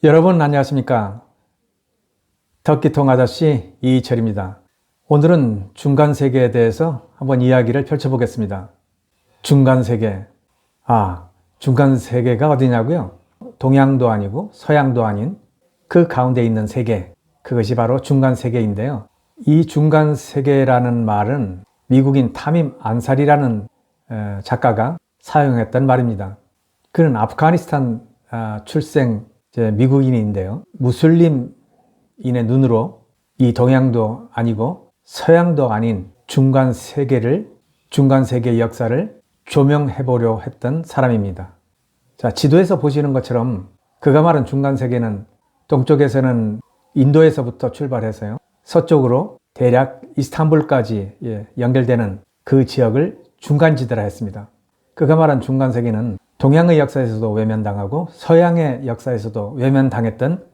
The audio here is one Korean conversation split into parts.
여러분 안녕하십니까? 터키통 아저씨 이철입니다. 오늘은 중간세계에 대해서 한번 이야기를 펼쳐보겠습니다. 중간세계. 중간세계가 어디냐고요? 동양도 아니고 서양도 아닌 그 가운데 있는 세계. 그것이 바로 중간세계인데요. 이 중간세계라는 말은 미국인 타밈 안사리라는 작가가 사용했던 말입니다. 그는 아프가니스탄 출생 미국인인데요. 무슬림인의 눈으로 이 동양도 아니고 서양도 아닌 중간세계의 역사를 조명해보려 했던 사람입니다. 자, 지도에서 보시는 것처럼 그가 말한 중간세계는 동쪽에서는 인도에서부터 출발해서요. 서쪽으로 대략 이스탄불까지 연결되는 그 지역을 중간지대라 했습니다. 그가 말한 중간세계는 동양의 역사에서도 외면당하고 서양의 역사에서도 외면당했던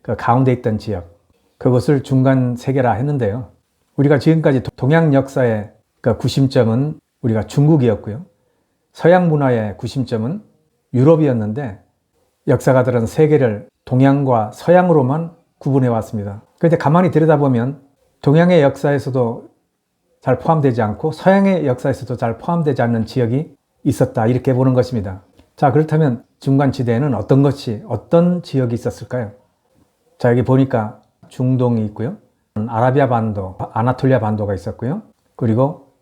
그 가운데 있던 지역, 그것을 중간세계라 했는데요. 우리가 지금까지 동양 역사의 그 구심점은 우리가 중국이었고요. 서양 문화의 구심점은 유럽이었는데 역사가들은 세계를 동양과 서양으로만 구분해 왔습니다. 그런데 가만히 들여다보면 동양의 역사에서도 잘 포함되지 않고 서양의 역사에서도 잘 포함되지 않는 지역이 있었다, 이렇게 보는 것입니다. 자, 그렇다면 중간지대에는 어떤 지역이 있었을까요? 자, 여기 보니까 중동이 있고요. 아라비아 반도, 아나톨리아 반도가 있었고요. 그리고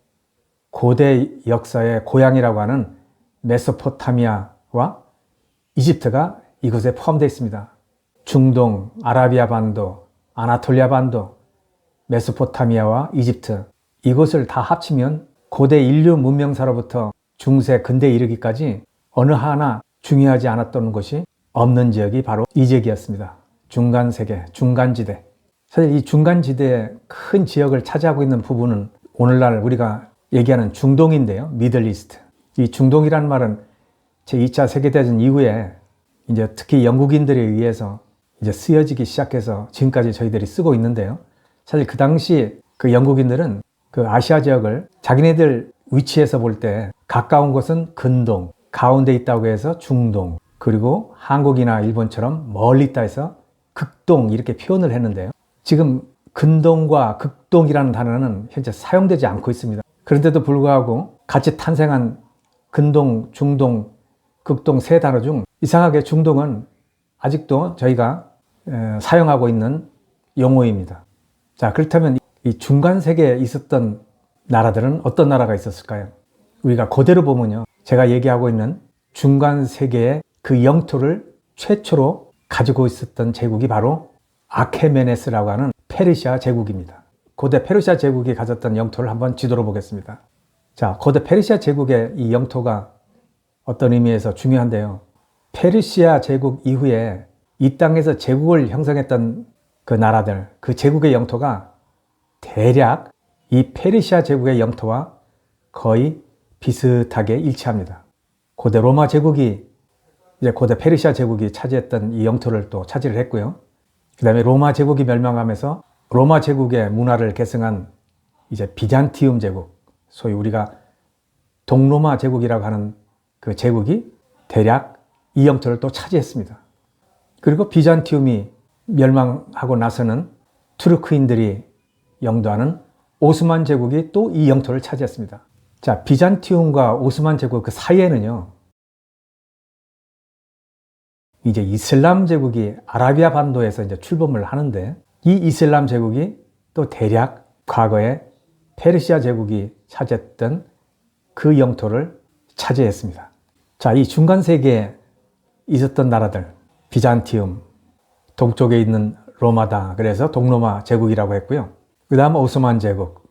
고대 역사의 고향이라고 하는 메소포타미아와 이집트가 이곳에 포함되어 있습니다. 중동, 아라비아 반도, 아나톨리아 반도, 메소포타미아와 이집트, 이곳을 다 합치면 고대 인류 문명사로부터 중세 근대에 이르기까지 어느 하나 중요하지 않았던 곳이 없는 지역이 바로 이 지역이었습니다. 중간세계, 중간지대. 사실 이 중간지대의 큰 지역을 차지하고 있는 부분은 오늘날 우리가 얘기하는 중동인데요. 미들이스트. 이 중동이라는 말은 제2차 세계대전 이후에 이제 특히 영국인들에 의해서 이제 쓰여지기 시작해서 지금까지 저희들이 쓰고 있는데요. 사실 그 당시 그 영국인들은 그 아시아 지역을 자기네들 위치에서 볼 때 가까운 곳은 근동, 가운데 있다고 해서 중동, 그리고 한국이나 일본처럼 멀리 있다 해서 극동, 이렇게 표현을 했는데요. 지금 근동과 극동이라는 단어는 현재 사용되지 않고 있습니다. 그런데도 불구하고 같이 탄생한 근동, 중동, 극동 세 단어 중 이상하게 중동은 아직도 저희가 사용하고 있는 용어입니다. 자, 그렇다면 이 중간세계에 있었던 나라들은 어떤 나라가 있었을까요? 우리가 그대로 보면요, 제가 얘기하고 있는 중간세계의 그 영토를 최초로 가지고 있었던 제국이 바로 아케메네스라고 하는 페르시아 제국입니다. 고대 페르시아 제국이 가졌던 영토를 한번 지도로 보겠습니다. 자, 고대 페르시아 제국의 이 영토가 어떤 의미에서 중요한데요. 페르시아 제국 이후에 이 땅에서 제국을 형성했던 그 나라들, 그 제국의 영토가 대략 이 페르시아 제국의 영토와 거의 비슷하게 일치합니다. 고대 로마 제국이 이제 고대 페르시아 제국이 차지했던 이 영토를 또 차지를 했고요. 그 다음에 로마 제국이 멸망하면서 로마 제국의 문화를 계승한 이제 비잔티움 제국, 소위 우리가 동로마 제국이라고 하는 그 제국이 대략 이 영토를 또 차지했습니다. 그리고 비잔티움이 멸망하고 나서는 투르크인들이 영도하는 오스만 제국이 또 이 영토를 차지했습니다. 자, 비잔티움과 오스만 제국 그 사이에는요, 이제 이슬람 제국이 아라비아 반도에서 이제 출범을 하는데, 이 이슬람 제국이 또 대략 과거에 페르시아 제국이 차지했던 그 영토를 차지했습니다. 자, 이 중간세계에 있었던 나라들, 비잔티움, 동쪽에 있는 로마다, 그래서 동로마 제국이라고 했고요. 그 다음 오스만 제국,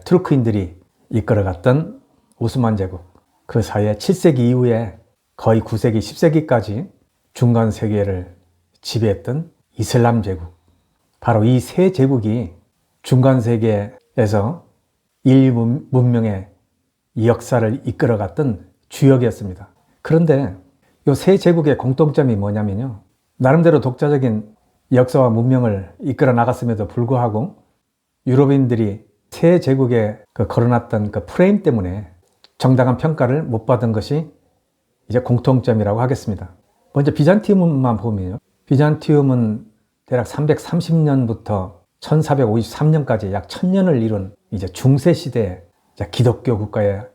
투르크인들이 이끌어갔던 오스만 제국, 그 사이에 7세기 이후에 거의 9세기, 10세기까지 중간세계를 지배했던 이슬람 제국, 바로 이 세 제국이 중간세계에서 인류 문명의 역사를 이끌어갔던 주역이었습니다. 그런데 이 세 제국의 공통점이 뭐냐면요, 나름대로 독자적인 역사와 문명을 이끌어 나갔음에도 불구하고 유럽인들이 세 제국에 걸어놨던 그 프레임 때문에 정당한 평가를 못 받은 것이 이제 공통점이라고 하겠습니다. 먼저 비잔티움만 보면요, 비잔티움은 대략 330년부터 1453년까지 약 1000년을 이룬 이제 중세 시대의 기독교 국가의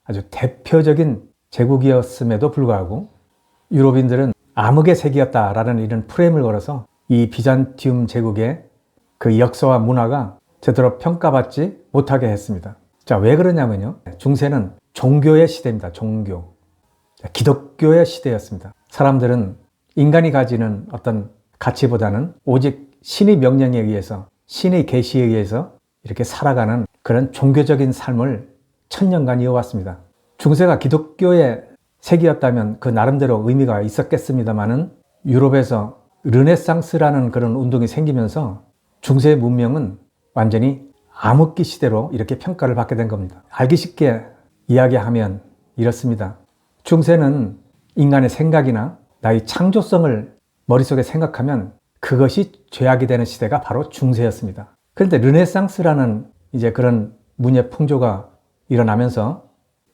아주 대표적인 제국이었음에도 불구하고 유럽인들은 암흑의 세계였다라는 이런 프레임을 걸어서 이 비잔티움 제국의 그 역사와 문화가 제대로 평가받지 못하게 했습니다. 자, 왜 그러냐면요. 중세는 종교의 시대입니다. 종교. 기독교의 시대였습니다. 사람들은 인간이 가지는 어떤 가치보다는 오직 신의 명령에 의해서, 신의 계시에 의해서 이렇게 살아가는 그런 종교적인 삶을 1000년간 이어왔습니다. 중세가 기독교의 세계였다면 그 나름대로 의미가 있었겠습니다만은 유럽에서 르네상스라는 그런 운동이 생기면서 중세의 문명은 완전히 암흑기 시대로 이렇게 평가를 받게 된 겁니다. 알기 쉽게 이야기하면 이렇습니다. 중세는 인간의 생각이나 나의 창조성을 머릿속에 생각하면 그것이 죄악이 되는 시대가 바로 중세였습니다. 그런데 르네상스라는 이제 그런 문예 풍조가 일어나면서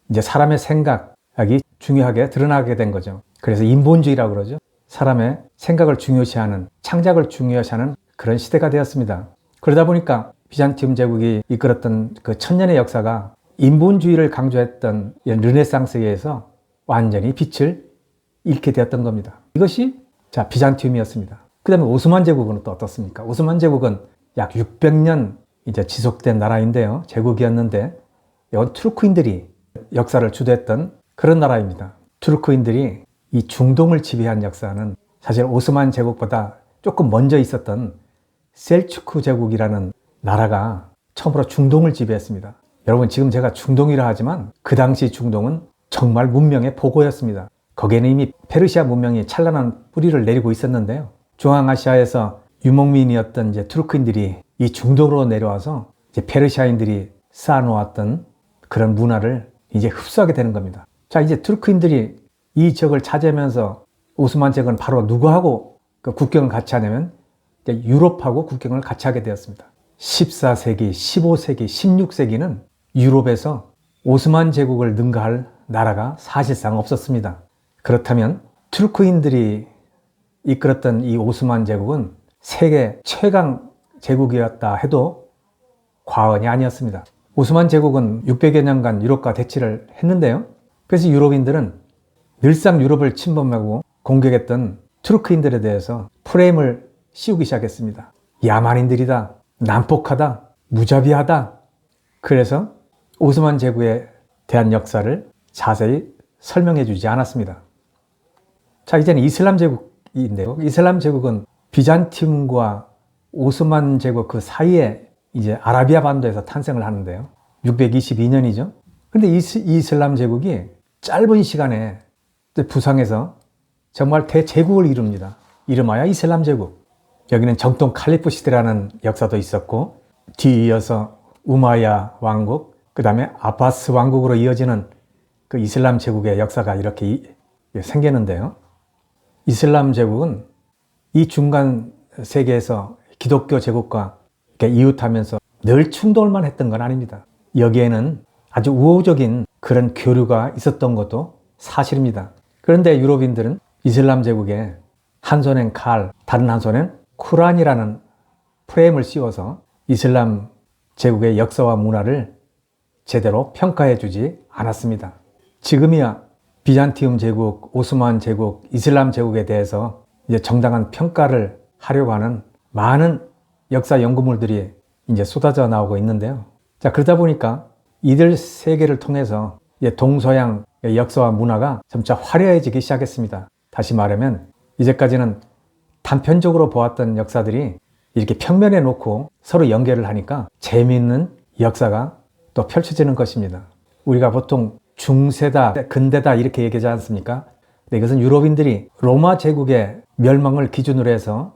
이제 사람의 생각이 중요하게 드러나게 된 거죠. 그래서 인본주의라고 그러죠. 사람의 생각을 중요시하는, 창작을 중요시하는 그런 시대가 되었습니다. 그러다 보니까 비잔티움 제국이 이끌었던 그 1000년의 역사가 인본주의를 강조했던 르네상스에 의해서 완전히 빛을 잃게 되었던 겁니다. 이것이 비잔티움이었습니다. 그 다음에 오스만 제국은 또 어떻습니까? 오스만 제국은 약 600년 이제 지속된 나라인데요. 제국이었는데 이건 투르크인들이 역사를 주도했던 그런 나라입니다. 투르크인들이 이 중동을 지배한 역사는 사실 오스만 제국보다 조금 먼저 있었던 셀추크 제국이라는 나라가 처음으로 중동을 지배했습니다. 여러분, 지금 제가 중동이라 하지만 그 당시 중동은 정말 문명의 보고였습니다. 거기에는 이미 페르시아 문명이 찬란한 뿌리를 내리고 있었는데요. 중앙아시아에서 유목민이었던 이제 투르크인들이 이 중동으로 내려와서 이제 페르시아인들이 쌓아놓았던 그런 문화를 이제 흡수하게 되는 겁니다. 자, 이제 투르크인들이 이 지역을 차지하면서 오스만 제국은 바로 누구하고 그 국경을 같이 하냐면 이제 유럽하고 국경을 같이 하게 되었습니다. 14세기, 15세기, 16세기는 유럽에서 오스만 제국을 능가할 나라가 사실상 없었습니다. 그렇다면 투르크인들이 이끌었던 이 오스만 제국은 세계 최강 제국이었다 해도 과언이 아니었습니다. 오스만 제국은 600여 년간 유럽과 대치를 했는데요. 그래서 유럽인들은 늘상 유럽을 침범하고 공격했던 투르크인들에 대해서 프레임을 씌우기 시작했습니다. 야만인들이다, 난폭하다, 무자비하다. 그래서 오스만 제국에 대한 역사를 자세히 설명해 주지 않았습니다. 자, 이제는 이슬람 제국인데요. 이슬람 제국은 비잔티움과 오스만 제국 그 사이에 이제 아라비아 반도에서 탄생을 하는데요. 622년이죠. 그런데 이 이슬람 제국이 짧은 시간에 부상해서 정말 대제국을 이룹니다. 이름하여 이슬람 제국. 여기는 정통 칼리프 시대라는 역사도 있었고, 뒤이어서 우마야 왕국, 그 다음에 아바스 왕국으로 이어지는 그 이슬람 제국의 역사가 이렇게 생겼는데요. 이슬람 제국은 이 중간 세계에서 기독교 제국과 이렇게 이웃하면서 늘 충돌만 했던 건 아닙니다. 여기에는 아주 우호적인 그런 교류가 있었던 것도 사실입니다. 그런데 유럽인들은 이슬람 제국에 한 손엔 칼, 다른 한 손엔 쿠란이라는 프레임을 씌워서 이슬람 제국의 역사와 문화를 제대로 평가해 주지 않았습니다. 지금이야 비잔티움 제국, 오스만 제국, 이슬람 제국에 대해서 이제 정당한 평가를 하려고 하는 많은 역사 연구물들이 이제 쏟아져 나오고 있는데요. 자, 그러다 보니까 이들 세계를 통해서 이제 동서양 역사와 문화가 점차 화려해지기 시작했습니다. 다시 말하면 이제까지는 단편적으로 보았던 역사들이 이렇게 평면에 놓고 서로 연결을 하니까 재미있는 역사가 또 펼쳐지는 것입니다. 우리가 보통 중세다, 근대다 이렇게 얘기하지 않습니까? 근데 이것은 유럽인들이 로마 제국의 멸망을 기준으로 해서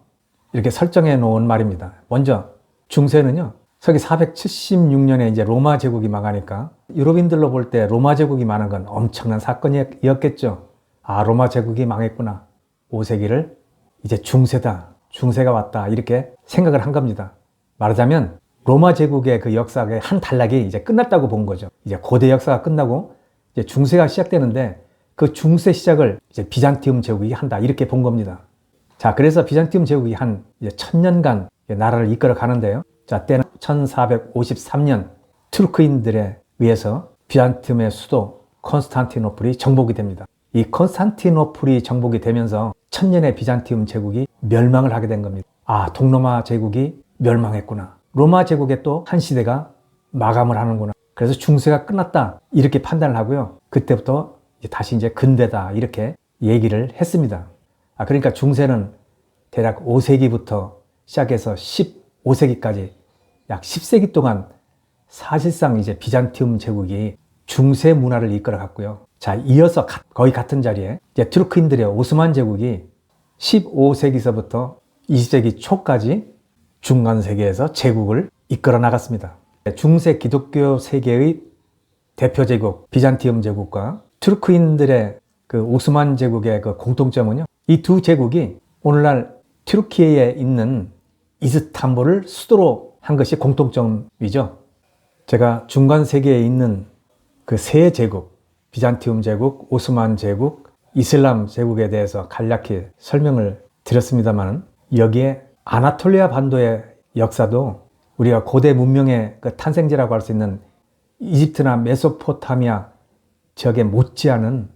이렇게 설정해 놓은 말입니다. 먼저 중세는요, 서기 476년에 이제 로마 제국이 망하니까 유럽인들로 볼 때 로마 제국이 망한 건 엄청난 사건이었겠죠. 아, 로마 제국이 망했구나. 5세기를 이제 중세다, 중세가 왔다 이렇게 생각을 한 겁니다. 말하자면 로마 제국의 그 역사의 한 단락이 이제 끝났다고 본 거죠. 이제 고대 역사가 끝나고 이제 중세가 시작되는데 그 중세 시작을 이제 비잔티움 제국이 한다 이렇게 본 겁니다. 자, 그래서 비잔티움 제국이 한 1000년간 나라를 이끌어 가는데요. 자, 때는 1453년 투르크인들에 의해서 비잔티움의 수도 콘스탄티노플이 정복이 됩니다. 이 콘스탄티노플이 정복이 되면서 천년의 비잔티움 제국이 멸망을 하게 된 겁니다. 아, 동로마 제국이 멸망했구나. 로마 제국의 또 한 시대가 마감을 하는구나. 그래서 중세가 끝났다. 이렇게 판단을 하고요. 그때부터 다시 이제 근대다. 이렇게 얘기를 했습니다. 아, 그러니까 중세는 대략 5세기부터 시작해서 15세기까지 약 10세기 동안 사실상 이제 비잔티움 제국이 중세 문화를 이끌어 갔고요. 자, 이어서 거의 같은 자리에 이제 투르크인들의 오스만 제국이 15세기서부터 20세기 초까지 중간 세계에서 제국을 이끌어 나갔습니다. 중세 기독교 세계의 대표 제국 비잔티움 제국과 투르크인들의 그 오스만 제국의 그 공통점은요. 이 두 제국이 오늘날 튀르키예에 있는 이스탄불을 수도로 한 것이 공통점이죠. 제가 중간 세계에 있는 그 세 제국, 비잔티움 제국, 오스만 제국, 이슬람 제국에 대해서 간략히 설명을 드렸습니다만 여기에 아나톨리아 반도의 역사도 우리가 고대 문명의 그 탄생지라고 할 수 있는 이집트나 메소포타미아 지역에 못지않은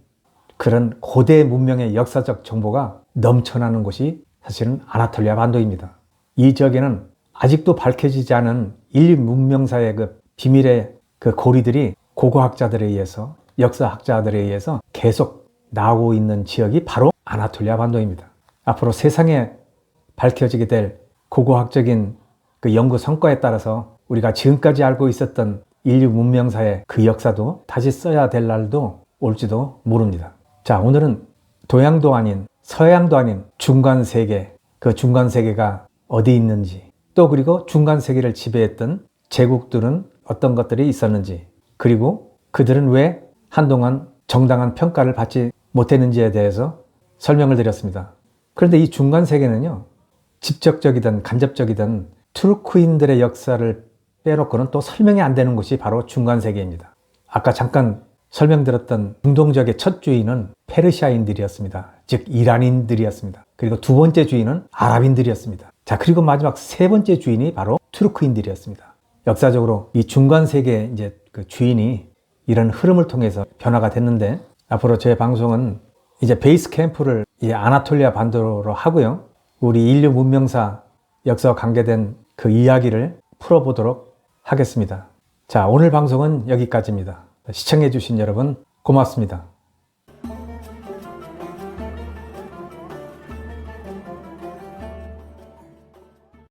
그런 고대 문명의 역사적 정보가 넘쳐나는 곳이 사실은 아나톨리아 반도입니다. 이 지역에는 아직도 밝혀지지 않은 인류 문명사의 그 비밀의 그 고리들이 고고학자들에 의해서 역사학자들에 의해서 계속 나오고 있는 지역이 바로 아나톨리아 반도입니다. 앞으로 세상에 밝혀지게 될 고고학적인 그 연구 성과에 따라서 우리가 지금까지 알고 있었던 인류 문명사의 그 역사도 다시 써야 될 날도 올지도 모릅니다. 자, 오늘은 동양도 아닌 서양도 아닌 중간 세계, 그 중간 세계가 어디 있는지, 또 그리고 중간 세계를 지배했던 제국들은 어떤 것들이 있었는지, 그리고 그들은 왜 한동안 정당한 평가를 받지 못했는지에 대해서 설명을 드렸습니다. 그런데 이 중간 세계는요, 직접적이든 간접적이든 투르크인들의 역사를 빼놓고는 또 설명이 안 되는 곳이 바로 중간 세계입니다. 아까 잠깐 설명드렸던 중동 지역의 첫 주인은 페르시아인들이었습니다. 즉 이란인들이었습니다. 그리고 두 번째 주인은 아랍인들이었습니다. 자, 그리고 마지막 세 번째 주인이 바로 투르크인들이었습니다. 역사적으로 이 중간 세계의 이제 그 주인이 이런 흐름을 통해서 변화가 됐는데, 앞으로 제 방송은 이제 베이스 캠프를 이 아나톨리아 반도로 하고요. 우리 인류 문명사 역사와 관계된 그 이야기를 풀어보도록 하겠습니다. 자, 오늘 방송은 여기까지입니다. 시청해주신 여러분 고맙습니다.